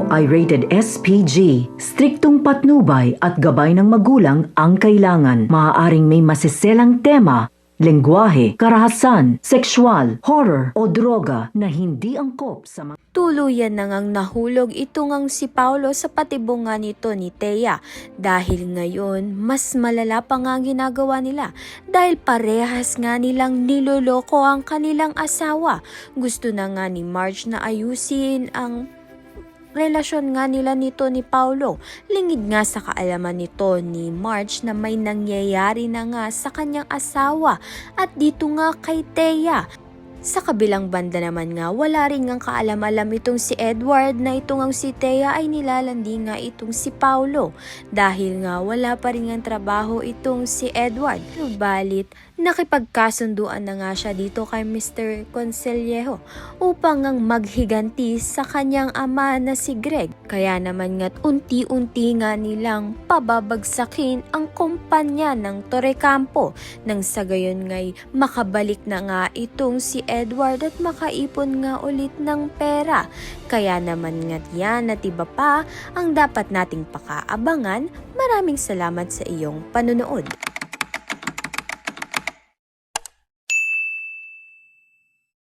ito ay rated SPG. Striktong patnubay at gabay ng magulang ang kailangan. Maaaring may masiselang tema, lengguwahe, karahasan, sexual, horror o droga na hindi angkop sa mga Tuluyan na ngang nahulog ito ngang si Paulo sa patibungan nito ni Thea dahil ngayon mas malala pa nga ang ginagawa nila dahil parehas nga nilang niloloko ang kanilang asawa. Gusto na nga ni Marge na ayusin ang relasyon nga nila nito ni Paulo. Lingid nga sa kaalaman nito ni Marge na may nangyayari na nga sa kanyang asawa at dito nga kay Thea. Sa kabilang banda naman nga, wala rin ngang kaalam-alam itong si Edward na itong ang si Thea ay nilalandi nga itong si Paulo dahil nga wala pa rin ngang trabaho itong si Edward. Balit, nakipagkasunduan na nga siya dito kay Mr. Consellejo upang ngang maghiganti sa kanyang ama na si Greg. Kaya naman nga't unti-unti nga nilang pababagsakin ang kumpanya ng Torrecampo nang sa gayon nga'y makabalik na nga itong si Edward at makaipon nga ulit ng pera. Kaya naman nga't yan at iba pa ang dapat nating pakaabangan. Maraming salamat sa iyong panonood.